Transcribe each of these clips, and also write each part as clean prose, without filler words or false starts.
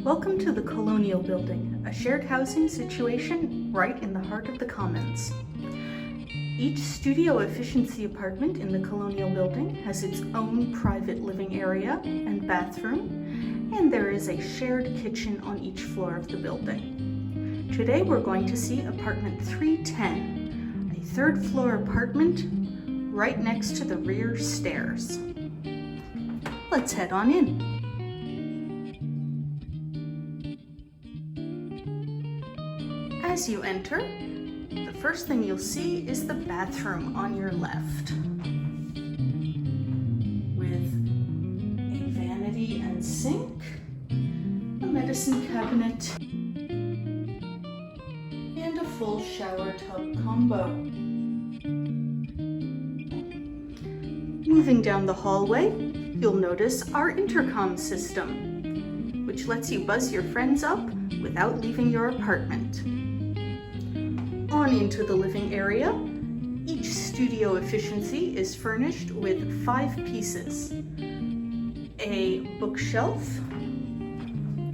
Welcome to the Colonial building, a shared housing situation right in the heart of the Commons. Each studio efficiency apartment in the Colonial building has its own private living area and bathroom, and there is a shared kitchen on each floor of the building. Today we're going to see apartment 310, a third floor apartment right next to the rear stairs. Let's head on in. As you enter, the first thing you'll see is the bathroom on your left, with a vanity and sink, a medicine cabinet, and a full shower tub combo. Moving down the hallway, you'll notice our intercom system, which lets you buzz your friends up without leaving your apartment. On into the living area, each studio efficiency is furnished with 5 pieces: a bookshelf,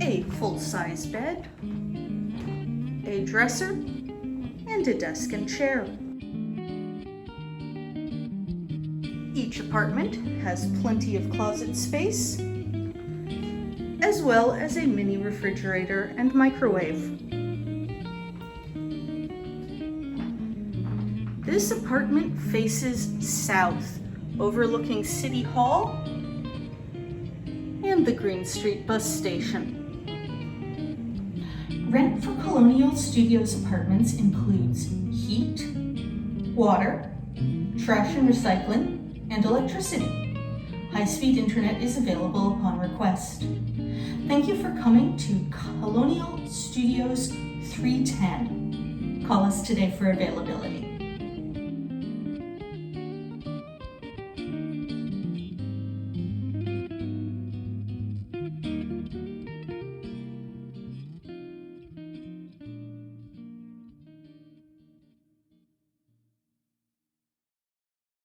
a full-size bed, a dresser, and a desk and chair. Each apartment has plenty of closet space, as well as a mini refrigerator and microwave. This apartment faces south, overlooking City Hall and the Green Street bus station. Rent for Colonial Studios apartments includes heat, water, trash and recycling, and electricity. High-speed internet is available upon request. Thank you for coming to Colonial Studios 310. Call us today for availability.